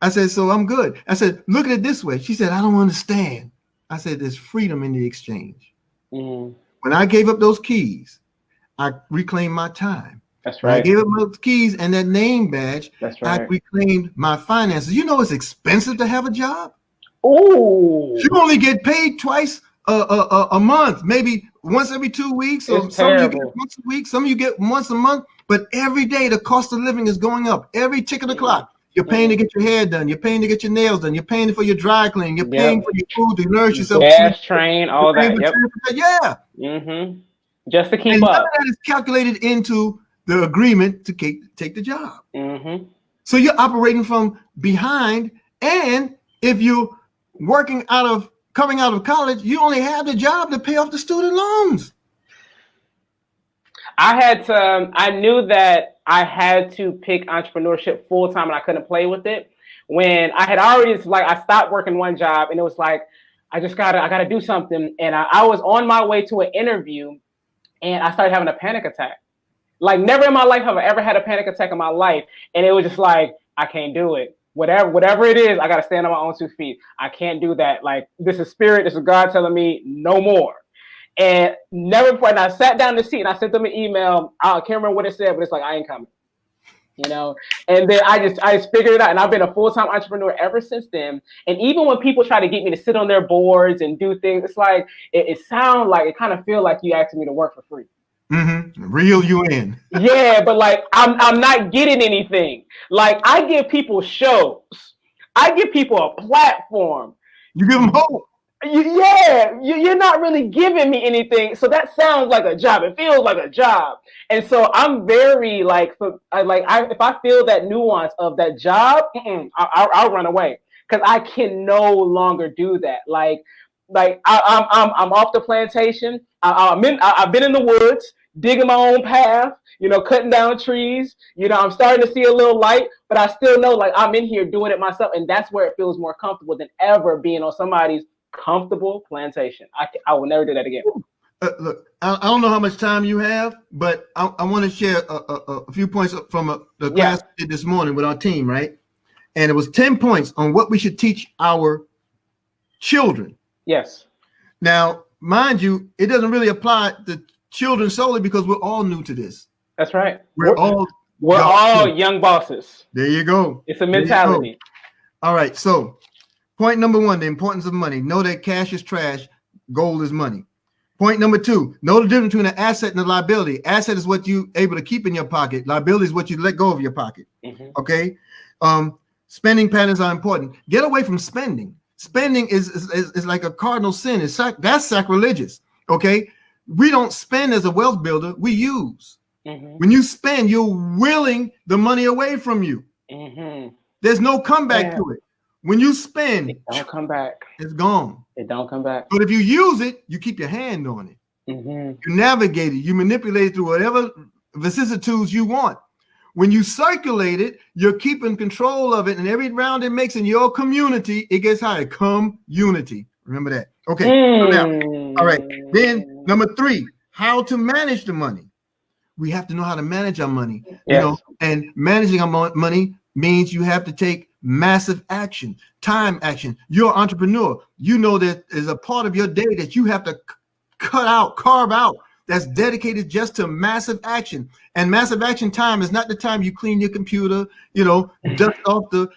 I said, "So I'm good." I said, "Look at it this way." She said, "I don't understand." I said, "There's freedom in the exchange." Mm. When I gave up those keys, I reclaimed my time. That's When I right. gave up those keys and that name badge, That's I right. reclaimed my finances. It's expensive to have a job. Ooh. You only get paid twice a month, maybe once every 2 weeks, or It's some of you get terrible. once a week, some of you get once a month. But every day the cost of living is going up. Every tick of the clock, you're paying to get your hair done. You're paying to get your nails done. You're paying for your dry cleaning. You're paying Yep. for your food to nourish yourself. Gas train, You're all paying that. for Yep. transportation. Yeah, Mm-hmm. Just to and keep none of up. that is calculated into the agreement to take the job. Mm-hmm. So you're operating from behind, and if you're coming out of college, you only have the job to pay off the student loans. I knew that I had to pick entrepreneurship full time and I couldn't play with it. When I had already, I stopped working one job and it was like, I gotta do something. And I was on my way to an interview and I started having a panic attack. Like never in my life have I ever had a panic attack in my life. And it was just like, I can't do it. Whatever it is, I gotta stand on my own 2 feet. I can't do that. Like this is spirit, this is God telling me no more. And never before, and I sat down in the seat and I sent them an email. I can't remember what it said, but it's like, I ain't coming, you know? And then I just figured it out. And I've been a full-time entrepreneur ever since then. And even when people try to get me to sit on their boards and do things, it's like, it sounds like, it kind of feel like you asking me to work for free. Mm-hmm. Reel you in. Yeah, but like, I'm not getting anything. Like, I give people shows. I give people a platform. You give them hope. You're not really giving me anything. So that sounds like a job. It feels like a job. And so I'm very if I feel that nuance of that job, I'll run away because I can no longer do that. I'm off the plantation. I've been in the woods digging my own path, cutting down trees. I'm starting to see a little light, but I still know like I'm in here doing it myself. And that's where it feels more comfortable than ever being on somebody's comfortable plantation. I will never do that again. Look, I don't know how much time you have, but I want to share a few points from the class we did this morning with our team, right? And it was 10 points on what we should teach our children. Yes. Now, mind you, it doesn't really apply to children solely because we're all new to this. That's right. We're all young bosses. There you go. It's a mentality. All right. So, point number 1, the importance of money. Know that cash is trash, gold is money. Point number 2, know the difference between an asset and a liability. Asset is what you able to keep in your pocket. Liability is what you let go of your pocket. Okay. Spending patterns are important. Get away from spending. Spending is like a cardinal sin. That's sacrilegious. Okay. We don't spend as a wealth builder. We use. When you spend, you're willing the money away from you. There's no comeback to it. When you spend, it don't come back. It's gone. It don't come back. But if you use it, you keep your hand on it. You navigate it. You manipulate it through whatever vicissitudes you want. When you circulate it, you're keeping control of it. And every round it makes in your community, it gets higher. Community. Remember that. Okay. So now, all right. Then number 3, how to manage the money. We have to know how to manage our money. You know, and managing our money means you have to take massive action, time action. You're an entrepreneur. You know that is a part of your day that you have to carve out that's dedicated just to massive action. And massive action time is not the time you clean your computer, you know, dust off the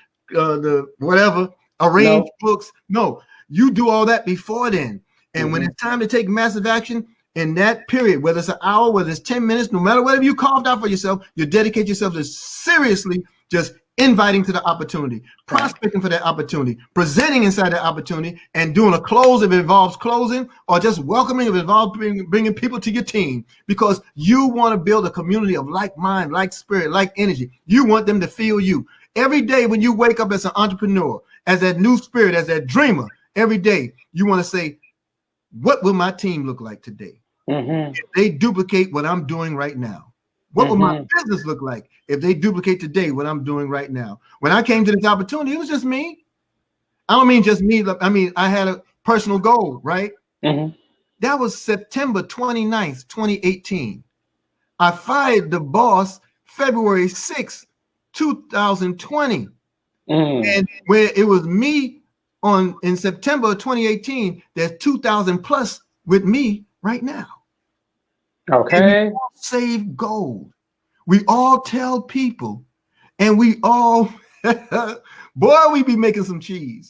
whatever, arrange books. No, you do all that before then. And when it's time to take massive action in that period, whether it's an hour, whether it's 10 minutes, no matter whatever you carved out for yourself, you dedicate yourself to seriously just inviting to the opportunity, prospecting for that opportunity, presenting inside that opportunity, and doing a close if it involves closing, or just welcoming if it involves bringing people to your team, because you want to build a community of like mind, like spirit, like energy. You want them to feel you. Every day when you wake up as an entrepreneur, as that new spirit, as that dreamer, every day you want to say, what will my team look like today? If they duplicate what I'm doing right now? What will my business look like if they duplicate today what I'm doing right now? When I came to this opportunity, it was just me. I don't mean just me. I mean, I had a personal goal, right? That was September 29th, 2018. I fired the boss February 6th, 2020. And where it was me in September 2018, there's 2,000 plus with me right now. Okay. And we all save gold. We all tell people, and we all, boy, we be making some cheese.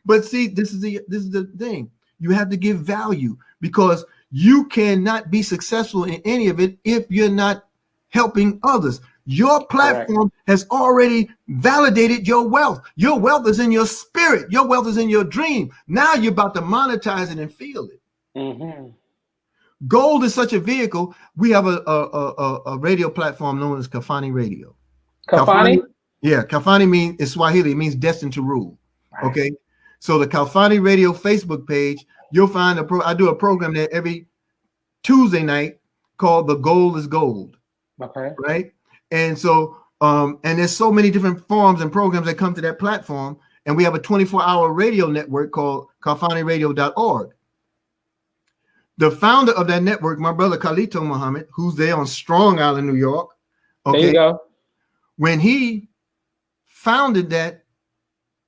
But see, this is the thing. You have to give value, because you cannot be successful in any of it if you're not helping others. Your platform has already validated your wealth. Your wealth is in your spirit. Your wealth is in your dream. Now you're about to monetize it and feel it. Gold is such a vehicle. We have a radio platform known as Kafani Radio. Kafani? Yeah, Kafani means, in Swahili, it means destined to rule. Okay, so the Kafani Radio Facebook page, you'll find I do a program there every Tuesday night called The Gold is Gold. Okay. Right? And so, and there's so many different forms and programs that come to that platform. And we have a 24-hour radio network called kafaniradio.org. The founder of that network, my brother Khalito Muhammad, who's there on Strong Island, New York. Okay. There you go. When he founded that,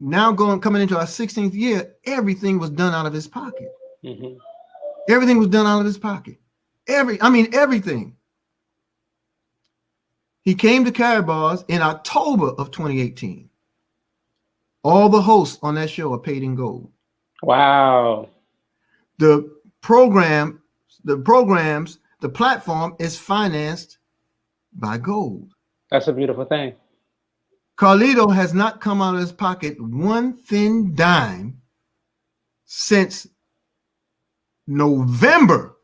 now coming into our 16th year, everything was done out of his pocket. Everything was done out of his pocket. Everything. He came to Caribou's in October of 2018. All the hosts on that show are paid in gold. Wow. The platform is financed by gold. That's a beautiful thing. Carlito has not come out of his pocket one thin dime since November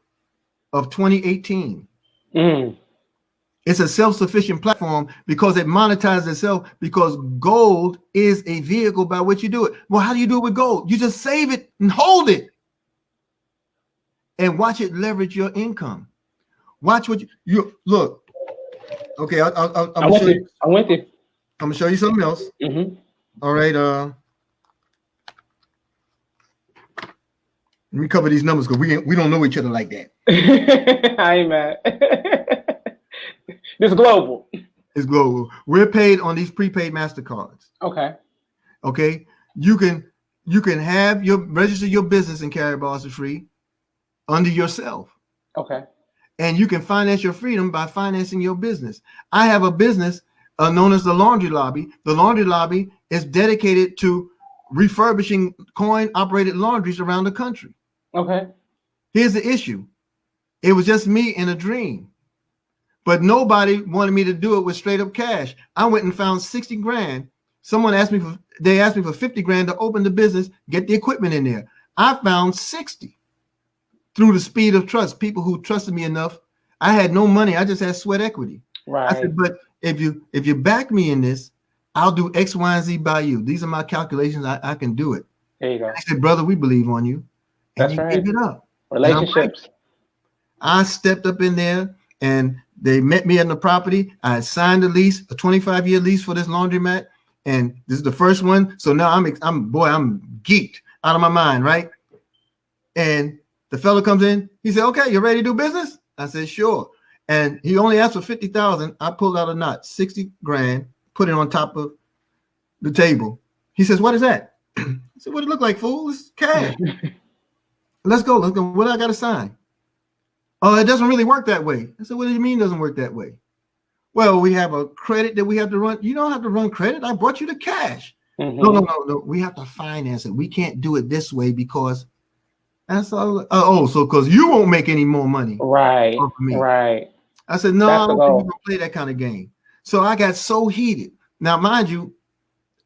of 2018. It's a self-sufficient platform because it monetizes itself, because gold is a vehicle by which you do it. Well, how do you do it with gold? You just save it and hold it and watch it leverage your income. Watch what you look. Okay, I'm with you. I'm with you. I'm gonna show you something else. All right. Let me cover these numbers because we don't know each other like that. I ain't mad. This global. It's global. We're paid on these prepaid MasterCards. Okay. Okay. You can have register your business in Caraballs for free under yourself. Okay. And you can finance your freedom by financing your business. I have a business known as the Laundry Lobby. The Laundry Lobby is dedicated to refurbishing coin-operated laundries around the country. Okay. Here's the issue. It was just me in a dream. But nobody wanted me to do it with straight up cash. I went and found 60 grand. They asked me for 50 grand to open the business, get the equipment in there. I found 60 through the speed of trust. People who trusted me enough. I had no money. I just had sweat equity. Right. I said, but if you back me in this, I'll do X, Y, and Z by you. These are my calculations. I can do it. There you go. I said, brother, we believe on you. And That's you right. gave it up. Relationships. I stepped up in there and they met me in the property. I signed a lease, a 25-year lease for this laundromat. And this is the first one. So now I'm geeked out of my mind, right? And the fellow comes in. He said, okay, you ready to do business? I said, sure. And he only asked for 50,000. I pulled out a knot, 60 grand, put it on top of the table. He says, what is that? I said, what it look like, fool? It's cash. Let's go. What do I got to sign? Oh, it doesn't really work that way. I said, what do you mean it doesn't work that way? Well, we have a credit that we have to run. You don't have to run credit. I brought you the cash. Mm-hmm. No. We have to finance it. We can't do it this way because that's all. So because you won't make any more money. Right. Me. Right. I said, no, I don't think you can play that kind of game. So I got so heated. Now, mind you,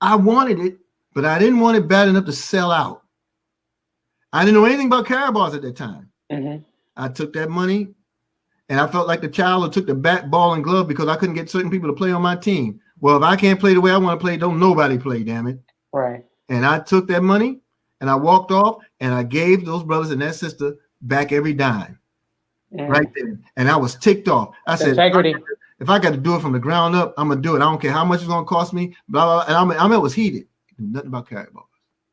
I wanted it, but I didn't want it bad enough to sell out. I didn't know anything about Caraballs at that time. Mm-hmm. I took that money and I felt like the child who took the bat, ball, and glove because I couldn't get certain people to play on my team. Well, if I can't play the way I want to play, don't nobody play, damn it. Right. And I took that money and I walked off and I gave those brothers and that sister back every dime. Right there. And I was ticked off. I said, integrity. If I got to do it from the ground up, I'm going to do it. I don't care how much it's going to cost me, blah, blah, blah. And I was heated. Nothing about Caraballs.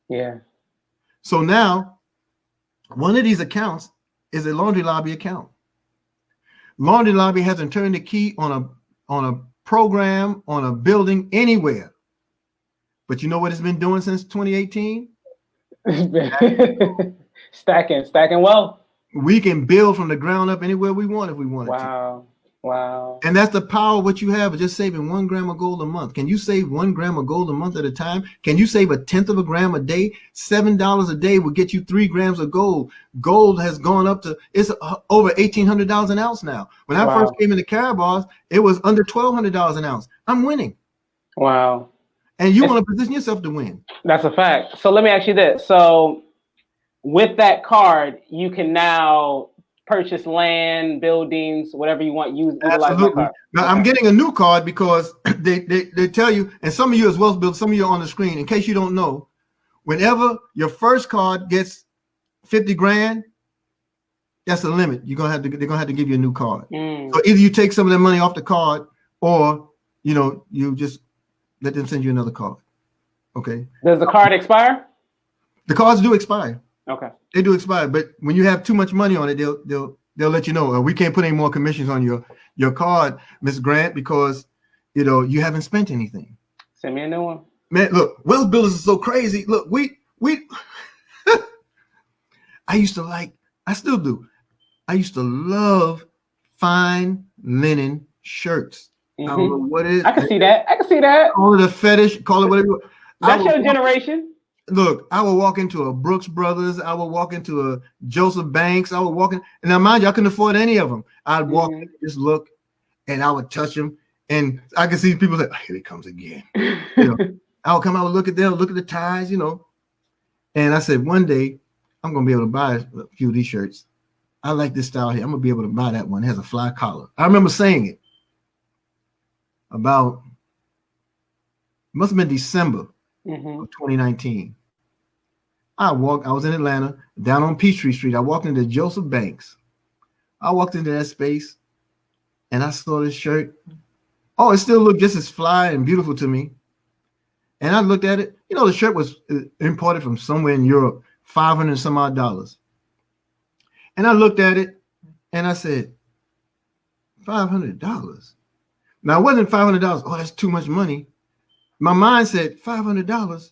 Yeah. So now, one of these accounts is a Laundry Lobby account. Laundry Lobby hasn't turned the key on a program, on a building, anywhere. But you know what it's been doing since 2018? Stacking wealth. We can build from the ground up anywhere we want if we wanted to. Wow. And that's the power of what you have of just saving 1 gram of gold a month. Can you save 1 gram of gold a month at a time? Can you save 1/10 of a gram a day? $7 a day will get you 3 grams of gold. Gold has gone up to, it's over $1,800 an ounce now. When I first came into Caraballs, it was under $1,200 an ounce. I'm winning. Wow. And you want to position yourself to win. That's a fact. So let me ask you this. So with that card, you can now purchase land, buildings, whatever you want. Utilize that card. Now, I'm getting a new card because they tell you, and some of you as well, Bill, some of you are on the screen. In case you don't know, whenever your first card gets 50 grand, that's the limit. They're gonna have to give you a new card. So either you take some of that money off the card, or you just let them send you another card. Okay. Does the card expire? The cards do expire. Okay. They do expire, but when you have too much money on it, they'll let you know. We can't put any more commissions on your card, Miss Grant, because you haven't spent anything. Send me a new one. Man, look, wealth builders are so crazy. Look, we I still do. I used to love fine linen shirts. I don't know what it is. I can see that. Call it a fetish, call it whatever. That's your generation. Look, I would walk into a Brooks Brothers. I would walk into a Joseph Banks. I would walk in, and now mind you, I couldn't afford any of them. I'd walk in, just look, and I would touch them, and I could see people say, oh, "Here he comes again." I would come out and look at them, look at the ties, And I said, one day, I'm gonna be able to buy a few of these shirts. I like this style here. I'm gonna be able to buy that one. It has a fly collar. I remember saying it about, must have been December of 2019. I was in Atlanta, down on Peachtree Street. I walked into Joseph Banks. I walked into that space and I saw this shirt. Oh, it still looked just as fly and beautiful to me. And I looked at it. The shirt was imported from somewhere in Europe, $500 and some odd. And I looked at it and I said, $500. Now, it wasn't $500. Oh, that's too much money. My mind said, $500.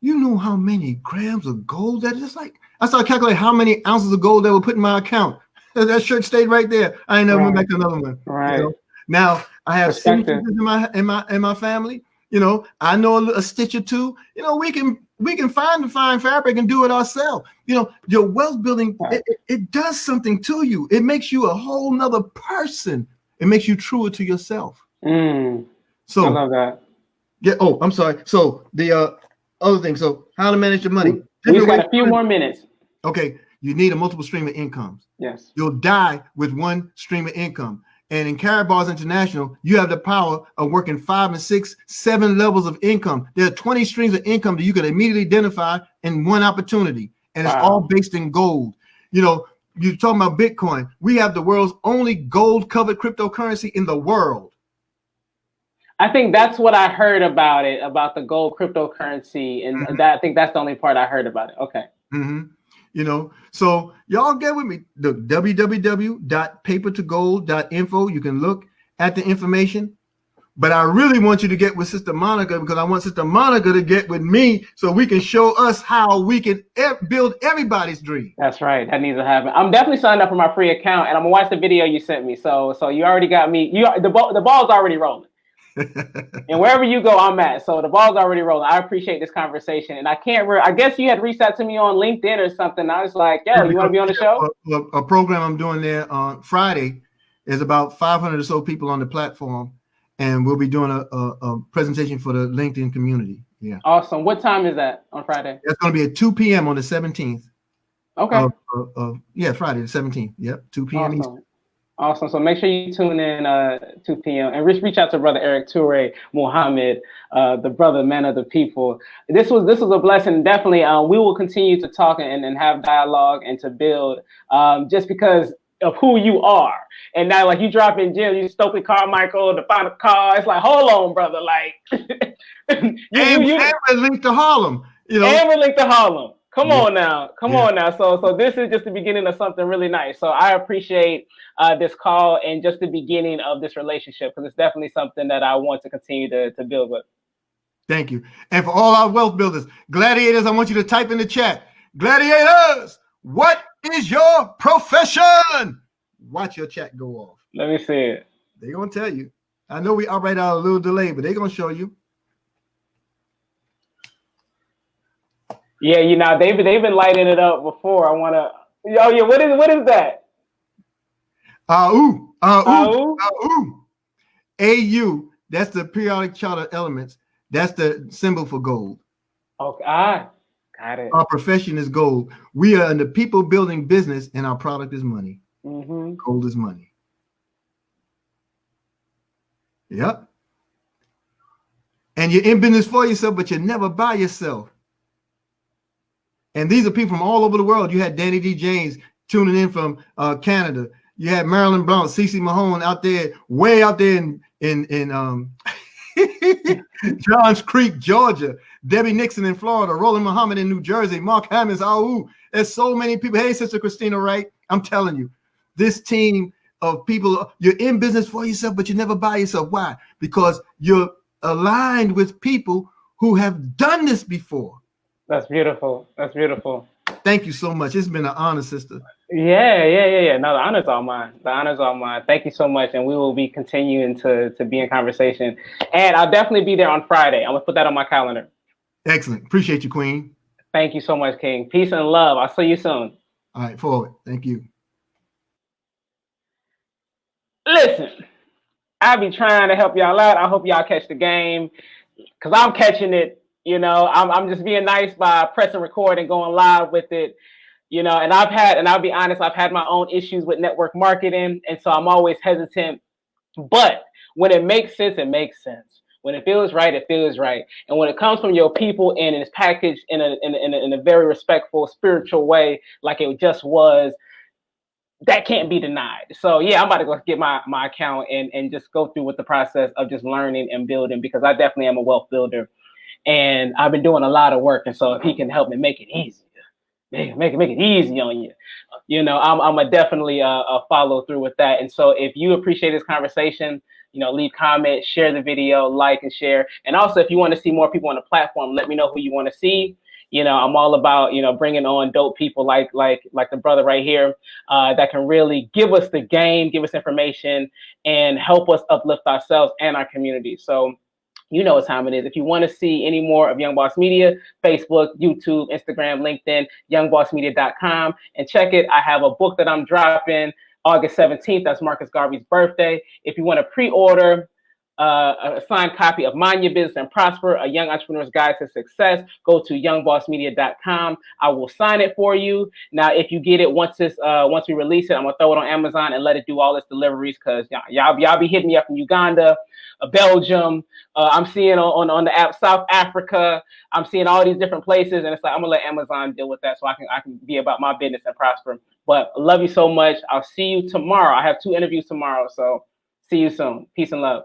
You know how many grams of gold that is? Like, I started calculating how many ounces of gold that would put in my account. That shirt stayed right there. I ain't never went back to another one. Right. You know? Now I have Perspective. in my family. You know, I know a stitch or two. You know, we can find the fine fabric and do it ourselves. You know, your wealth building, it does something to you. It makes you a whole nother person. It makes you truer to yourself. So I love that. Yeah. Oh, I'm sorry. So the other thing. So how to manage your money. We just got a few more minutes. Okay. You need a multiple stream of incomes. Yes. You'll die with one stream of income. And in Karatbars International, you have the power of working 5 and 6, 7 levels of income. There are 20 streams of income that you can immediately identify in one opportunity. And it's all based in gold. You know, you're talking about Bitcoin. We have the world's only gold-covered cryptocurrency in the world. I think that's what I heard about it, about the gold cryptocurrency. And that, I think that's the only part I heard about it. Okay. You know, so y'all get with me. The www.papertogold.info. You can look at the information. But I really want you to get with Sister Monica, because I want Sister Monica to get with me so we can show us how we can build everybody's dream. That's right. That needs to happen. I'm definitely signed up for my free account, and I'm gonna watch the video you sent me. So you already got me. The ball's already rolling. And wherever you go, I'm at. So the ball's already rolling. I appreciate this conversation. And I guess you had reached out to me on LinkedIn or something. I was like, yo, you want to be on the show? A program I'm doing there on Friday is about 500 or so people on the platform. And we'll be doing a presentation for the LinkedIn community. Yeah. Awesome. What time is that on Friday? That's going to be at 2 p.m. on the 17th. Okay. Yeah, Friday the 17th. Yep, 2 p.m. Eastern. Awesome. So make sure you tune in 2 p.m. and reach out to Brother Eric Ture Muhammad, the brother, man of the people. This was a blessing. Definitely, we will continue to talk and have dialogue and to build, just because of who you are. And now, like, you drop in jail, you Stokely Carmichael, the final call. It's like, hold on, brother. Like, and we're linked to Harlem. You know, and we're linked to Harlem. Come on now. So this is just the beginning of something really nice. So I appreciate this call and just the beginning of this relationship, because it's definitely something that I want to continue to build with. Thank you. And for all our wealth builders, gladiators, I want you to type in the chat. Gladiators, what is your profession? Watch your chat go off. Let me see it. They're going to tell you. I know we operate out a little delay, but they're going to show you. Yeah, you know, they've been lighting it up before. I want to. Oh yeah, what is that? AU. That's the periodic chart of elements. That's the symbol for gold. Okay, got it. Our profession is gold. We are in the people building business, and our product is money. Gold is money. Yep. And you're in business for yourself, but you're never by yourself. And these are people from all over the world. You had Danny D. James tuning in from Canada. You had Marilyn Blount, Cece Mahone out there, way out there in Johns Creek, Georgia. Debbie Nixon in Florida. Roland Muhammad in New Jersey. Mark Hammonds. There's so many people. Hey, Sister Christina Wright. I'm telling you, this team of people, you're in business for yourself, but you're never by yourself. Why? Because you're aligned with people who have done this before. That's beautiful. That's beautiful. Thank you so much. It's been an honor, sister. Yeah. No, the honor's all mine. Thank you so much. And we will be continuing to be in conversation. And I'll definitely be there on Friday. I'm going to put that on my calendar. Excellent. Appreciate you, Queen. Thank you so much, King. Peace and love. I'll see you soon. All right, forward. Thank you. Listen, I'll be trying to help y'all out. I hope y'all catch the game, because I'm catching it. You know, I'm just being nice by pressing record and going live with it. You know, and I'll be honest, I've had my own issues with network marketing. And so I'm always hesitant. But when it makes sense, it makes sense. When it feels right, it feels right. And when it comes from your people and it's packaged in a very respectful, spiritual way, like it just was, that can't be denied. So yeah, I'm about to go get my account and just go through with the process of just learning and building, because I definitely am a wealth builder. And I've been doing a lot of work. And so if he can help me make it easier, make it easy on you. You know, I'm a definitely follow through with that. And so if you appreciate this conversation, you know, leave comments, share the video, like and share. And also, if you want to see more people on the platform, let me know who you want to see. You know, I'm all about, you know, bringing on dope people like the brother right here that can really give us the game, give us information, and help us uplift ourselves and our community. So you know what time it is. If you want to see any more of Young Boss Media, Facebook, YouTube, Instagram, LinkedIn, youngbossmedia.com, and check it. I have a book that I'm dropping August 17th. That's Marcus Garvey's birthday. If you want to pre-order a signed copy of Mind Your Business and Prosper, A Young Entrepreneur's Guide to Success, go to youngbossmedia.com. I will sign it for you. Now, if you get it once we release it, I'm gonna throw it on Amazon and let it do all its deliveries, because y'all be hitting me up from Uganda, Belgium. I'm seeing on the app South Africa. I'm seeing all these different places, and it's like I'm gonna let Amazon deal with that, so I can be about my business and prosper. But I love you so much. I'll see you tomorrow. I have 2 interviews tomorrow, so see you soon. Peace and love.